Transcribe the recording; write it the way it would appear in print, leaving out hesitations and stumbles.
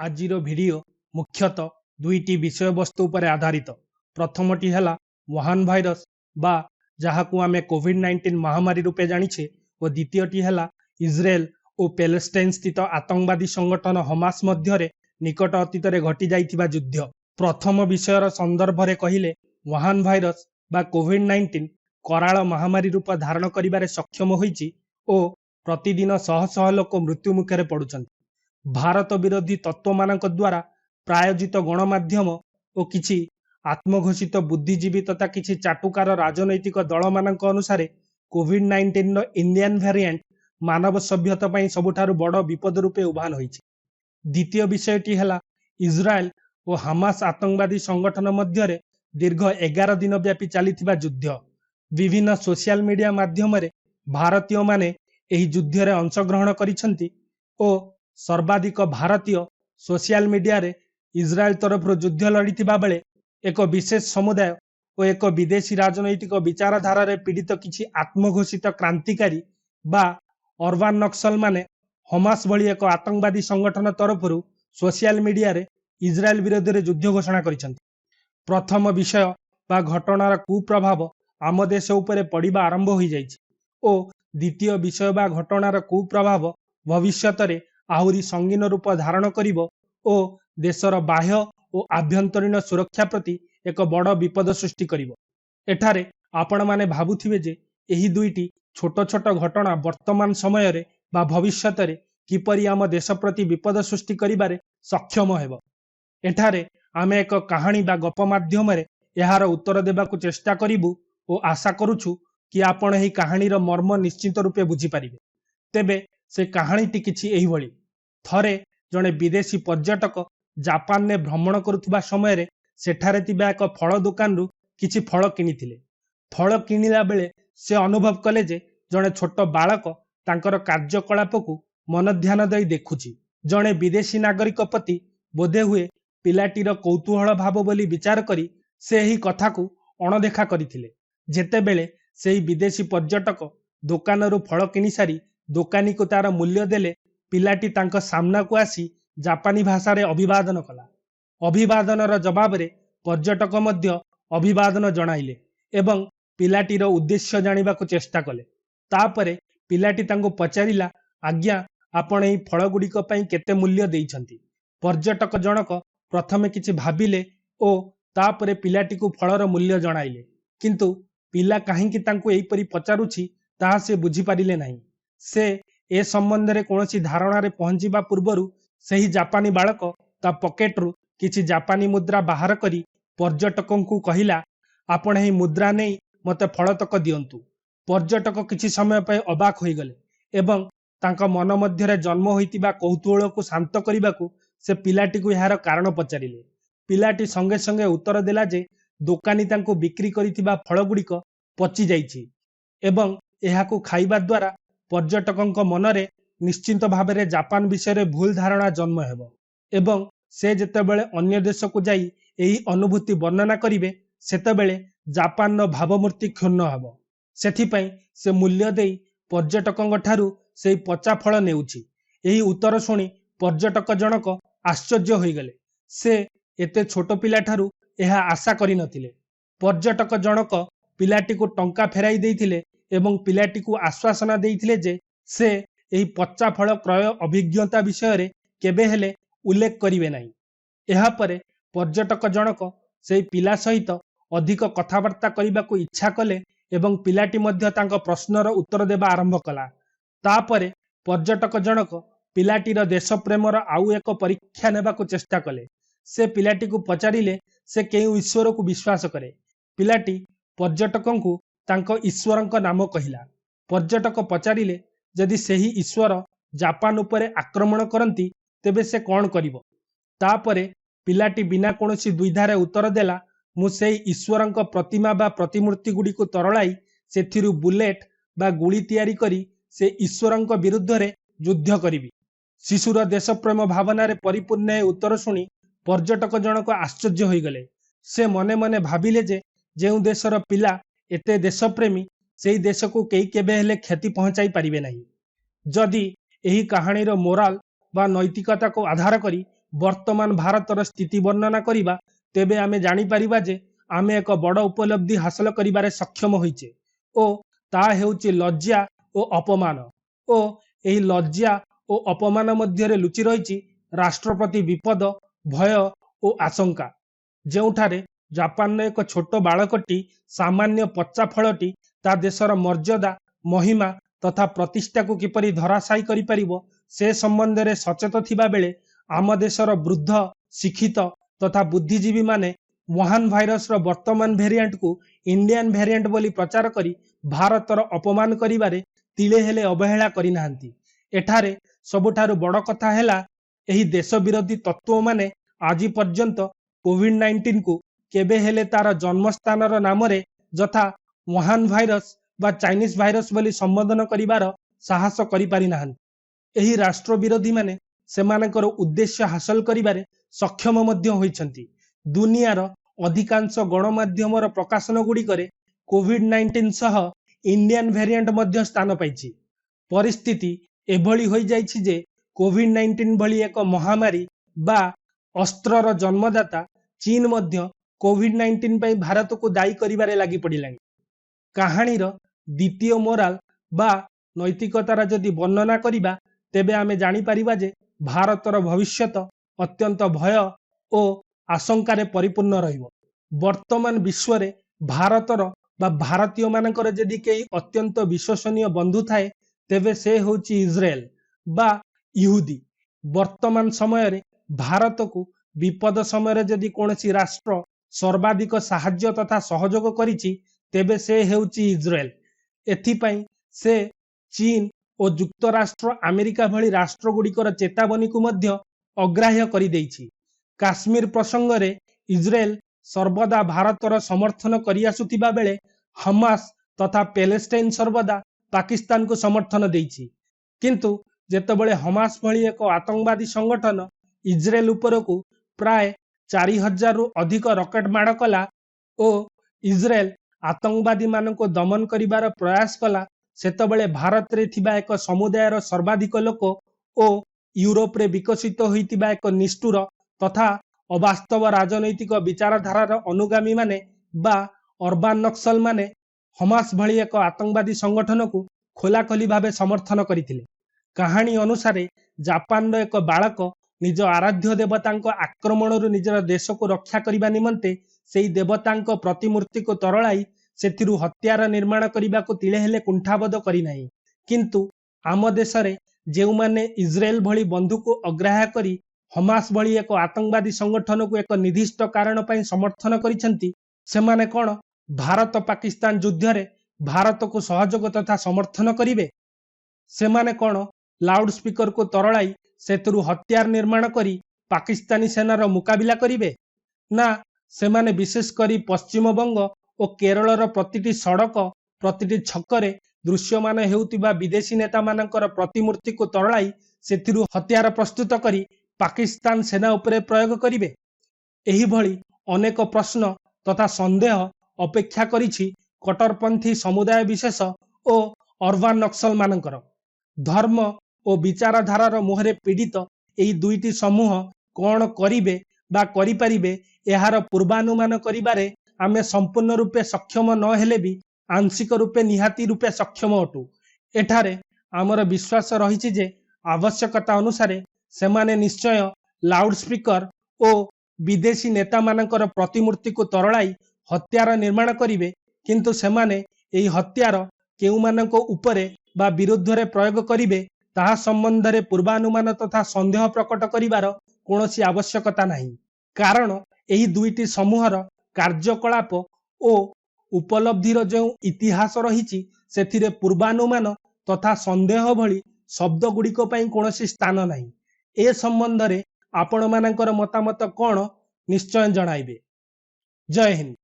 आजिर video मुख्यतः दुईटी विषय वस्तु पर आधारित। प्रथमटी है वुहान भाइरस बा जहाकू आमे कोविड-19 महामारी रूपे जानिछे और द्वितीयटी है इज्राएल और पैलेस्टाइन स्थित आतंकवादी संगठन हमास मध्य निकट अतीत घटी जाइथिबा युद्ध। प्रथम विषयर संदर्भ में कहिले वुहान भाइरस बा कोविड-19 कराल महामारी रूप धारण करिबारे सक्षम होईची और प्रतिदिन शह शह लोक मृत्यु मुखरे पड़ुछन्ति। भारत विरोधी तत्व मानक द्वारा प्रायोजित गणमाध्यम और किछि आत्मघोषित बुद्धिजीवी तथा किछि चाटुकार राजनैतिक दल मानक अनुसार कोविड-19 रो इंडियन वेरिएंट मानव सभ्यता पई सबुठारु बड़ विपद रूपे उभान होईछि। द्वितीय विषयटी है इज्राएल और हमास आतंकवादी संगठन मध्य दीर्घ 11 दिन व्यापी चलीथिबा युद्ध। विभिन्न सोशल मीडिया माध्यम भारतीय माने एही युद्ध रे अंशग्रहण करिसंती और सर्वाधिक भारतीय सोशल मीडिया रे इज्राएल तरफ युद्ध लड़ीथिबा बेले एक विशेष समुदाय और एक विदेशी राजनैतिक विचारधारा रे पीड़ित किछि आत्मघोषित क्रांतिकारी बा अर्बान नक्सल माने हमास भली एक आतंकवादी संगठन तरफ सोशल मीडिया रे इज्राएल विरोध रे युद्ध घोषणा करिसंती। प्रथम विषय बा घटनार कुप्रभाव आम देश उपरे पड़िबा आरंभ हो जाइछि और द्वितीय विषय बा घटनार कुप्रभाव भविष्यत रे आहुरी संगीन रूप धारण करिवो और देशर बाह्य और आभ्यंतरीण सुरक्षा प्रति एक बड़ विपद सृष्टि करिवो। एठारे आपण माने भाबुथिबे जे एही दुईटी छोट छोट घटना वर्तमान समय रे बा भविष्यत रे किपरि आम देश प्रति विपद सृष्टि करिबारे सक्षम हेबो। एठारे आमे एक कहानी बा गप माध्यम रे एहार उत्तर देबाकू चेष्टा करिबु और आशा करूछु कि आपण एही कहानीर मर्म निश्चित रूपे बुझी पारिबे। तेबे से कहानीटी किछि एही भली। थरे जड़े विदेशी पर्यटक जापान ने भ्रमण करुवा समय सेठारे तिबा एक फल दुकान रु किछि फल किनिथिले। फल किनिला बेले से अनुभव कले जे जड़े छोट बालक तांकर कार्यकलाप को मन ध्यान दई देखुछि। जड़े विदेशी नागरिक प्रति बोधे हुए पिलाटीर कौतूहल भाव बोली विचार करी से ही कथा को अणदेखा करथिले। जेतेबेले सेही विदेशी पर्यटक दुकान रु फल किनि सारी दोकानी को तार मूल्य देले पिलाटी तांको सामना को आसी जापानी भाषा रे अभिवादन कला। अभिवादनर जवाब रे पर्यटक मध्य अभिवादन जणाइले एवं पिलाटीर उद्देश्य जानिबा को चेष्टा कले। तापरे पिलाटी तांको पचारिला, आज्ञा आपण एही फल गुड़िक पई केते मूल्य देइछंती। पर्यटक जनक प्रथमे किछि भाबिले ओ तापरे पिलाटी को फलर मूल्य जणाइले, किंतु पिला काहींकि तांको एहीपरि पचारुछि ताहा से बुझी पारिले नाही। से ए संबंध रे कोनोसी धारणा रे पहुंचीबा पूर्वरु सही जापानी बालक ता पॉकेट रु किछि जापानी मुद्रा बाहर करी पर्यटकों को कहिला, आपण एही मुद्रा नै मते फलतक दियंतु। पर्यटक किछि समय पय अबाक होई गले एवं तांका मन मध्य रे जन्म होइतिबा कौतूहल को शांत करिबाकू से पिलाटी को यार कारण पचारिले। पिलाटी संगे संगे उत्तर देला जे दोकानी तांको बिक्री करितिबा फल गुड़िक पची जाइछि एवं एहाकू खाइबा द्वारा पर्यटकों मनरे निश्चिंत भाव में जापान विषय भूल धारणा जन्म हेबो एवं से जेतेबेले अन्य देश को जाई एही अनुभूति वर्णना करिवे सेतेबेले जापान नो भावमूर्ति क्षुण्ण हेबो। सेथिपई से मूल्य देई पर्यटकों ठारू सेही पचा फल नेउछि। एही उत्तर सुनी पर्यटक जनक आश्चर्य होई गले। से एते छोट पिला ठारू एहा आशा करि नथिले। पर्यटक जनक पिलाटी को टंका फेराई देइथिले एवं पिलाटी को आश्वासना देइथिले जे से एही पच्चा फल क्रय अभिज्ञता विषय रे केबे हेले उल्लेख करिवे नाही। एहा परे पर्यटक जनक सेही पिला सहित अधिक कथावार्ता करिबा को इच्छा कले एवं पिलाटी मध्य तांको प्रश्नर उत्तर देबा आरंभ कला। तापरे पर्यटक जनक पिलाटीर देश प्रेमर आउ एक परीक्षा नेबा को चेष्टा कले। से पिलाटी को पचारिले से केउ ईश्वर को विश्वास करे। पिलाटी पर्यटकों को तांको ईश्वरंक नाम कहिला। पर्यटक पचारिले यदि सेही ईश्वर जापान उपरे आक्रमण करंती तेबे से कौन करिवो। तापरे पिलाटी बिना कोनोसी द्विधारे उत्तर देला, मु सेही ईश्वरंक प्रतिमा बा प्रतिमूर्ति गुडी को तरलाई सेथिरु बुलेट बा गुली तैयारी करी से ईश्वरंक विरुद्ध रे युद्ध करिवि। शिशुर देश प्रेम भावना रे परिपूर्ण उत्तर सुनी पर्यटक जनक आश्चर्य होई गले। से मने मने भाबिले जे जेउ देशर पिला एते देशप्रेमी सेही देश को केई केबे हेले क्षति पहुंचाई पारिबे नाही। जदि एही कहानीर मोराल बा नैतिकता को आधार करी वर्तमान भारतर स्थिति वर्णना करिबा तेबे आमे जानि परिबा जे आमे एक बड़ उपलब्धि हासिल करिबारे सक्षम होइचे ओ ता हेउची लज्जा ओ अपमान ओ एही लज्जा ओ अपमान मध्यरे लुचि रहिछि राष्ट्रपति विपद भय ओ आशंका जेउठारे जापान एक छोट बालकटी सामान्य पच्चा फलटी ता देशर मर्यादा महिमा तथा प्रतिष्ठा को किपरि धराशायी करि परिबो से संबंध रे सचेत थिबा बेले आम देशर वृद्ध शिक्षित तथा बुद्धिजीवी माने वुहान भाइरस रो वर्तमान वेरिएंट को इंडियन वेरिएंट बोली प्रचार करी भारतर अपमान करिबारे तिले हेले अवहेला करि नाहंती। एठारे सबुठारु बड़ कथा हेला एही देश विरोधी तत्व माने आजि पर्यंत कोविड-19 को केबे हेले तार जन्मस्थान नाम रे जथा वुहान भाइरस बा चाइनीज भाइरस बोली संबोधन करिबार साहस करि पारि नाहंती। एही राष्ट्र विरोधी माने सेमानकर उद्देश्य हासिल करिबारे सक्षम मध्य होइछंती। दुनियार अधिकांश गणमाध्यमर प्रकाशन गुड़िकरे कोविड-19 सह इंडियन वेरिएंट मध्य स्थान पाइछि। परिस्थिति एभली होई जाइछि जे कोविड-19 भली एक महामारी बा अस्त्रर जन्मदाता चीन मध्य कोविड-19 पई भारत को दायी करिबारे लागि पड़िलानि। कहानीर द्वितीय मोराल बा नैतिकतार जदि वर्णना करिबा तेबे आमे जानि परिबा जे भारतर भविष्यत अत्यंत भय ओ आशंकार परिपूर्ण रहिबो। वर्तमान विश्व रे भारतर बा भारतीय मानकर जदि केही अत्यंत विश्वसनीय बंधु थाए तेबे से होची इजराइल बा यहूदी। वर्तमान समय रे भारत को विपद समय रे जदि कोनसी राष्ट्र सर्वाधिक साहाय्य तथा सहयोग करिछि तेबे से हेउची इजराइल। एथिपाई से चीन और युक्तराष्ट्र अमेरिका भली राष्ट्र गुड़िकर चेतावनी को मध्य अग्राह्य करि देइछि। काश्मीर प्रसंग रे इजराइल सर्वदा भारतर समर्थन करि आसुथिबा बेले हमास तथा पैलेस्टाइन सर्वदा पाकिस्तान को समर्थन देइछि। किंतु जेतेबेले हमास भली एक आतंकवादी संगठन इजराइल उपर को प्राय 4000 रु अधिक रॉकेट माड़ कला ओ इजराइल आतंकवादी मान को दमन करिबार प्रयास कला सेतबेले भारत रे थिबा एक समुदायर सर्वाधिक लोक ओ यूरोप रे विकसित होइतिबा एक निष्ठुर तथा अवास्तव राजनैतिक विचारधारार अनुगामी माने बा अर्बान नक्सल माने हमास भली एक आतंकवादी संगठन को खोलाखोली भावे समर्थन करिथिले। कहानी अनुसारे जापान एक बालक निज आराध्य देवतांक आक्रमणरू निजर देश को रक्षा करने निमंते सेई देवतांक प्रतिमूर्ति को तरलाई सेथिरु हत्यार निर्माण करने को तिले हेले कुंठाबोध करि नाही। किंतु आम देश रे जेउ माने इजराइल भली बंधु को अग्राह्य करी हमास भली एक आतंकवादी संगठन को एक निर्दिष्ट कारण पई समर्थन करिसेंती सेमाने कोन भारत पाकिस्तान युद्ध रे भारत को सहयोग तथा समर्थन करिवे? सेमाने कोन लाउड स्पीकर को तरलाई सेतरु हत्यार निर्माण करी पाकिस्तानी सेनार मुकाबिला करिवे? ना सेमाने विशेष करी पश्चिम बंग और केरलर प्रतिटी सड़क प्रतिटी छकरे दृश्यमान हेउतिबा विदेशी नेता मानकर प्रतिमूर्ति को तरलाई सेथिरु हत्यार प्रस्तुत करी पाकिस्तान सेना उपरे प्रयोग करिवे? एही भली अनेक प्रश्न तथा संदेह अपेक्षा करिछि कट्टरपंथी समुदाय विशेष ओ अर्बान नक्सल मानकर। धर्म और विचारधारार मुहरे पीड़ित एही दुईटी समूह कौन करिवे बा करि परिबे एहार पूर्वानुमान करिबारे आमे संपूर्ण रूपे सक्षम न हेले भी आंशिक रूपे निहाती रूपे सक्षम अटू। एठारे आमर विश्वास रहिछि जे आवश्यकता अनुसारे सेमाने निश्चय लाउड स्पीकर ओ विदेशी नेता मानकर प्रतिमूर्ति को तरलाई हत्यार निर्माण करिवे। किंतु सेमाने एही हत्यार केउ मानक उपरे बा विरुद्ध रे प्रयोग करिवे ताहा संबंध रे पूर्वानुमान तथा संदेह प्रकट करिवार कोनोसी आवश्यकता नाही। कारण एही दुईटी समूहर कार्यकलाप ओ उपलब्धिर जो इतिहास रहिछि सेथिरे पूर्वानुमान तथा संदेह भली शब्द गुड़िक पई कोनोसी स्थान नाही। ए संबंध रे आपण मानकर मतामत कोन निश्चय जणाइबे। जय हिंद।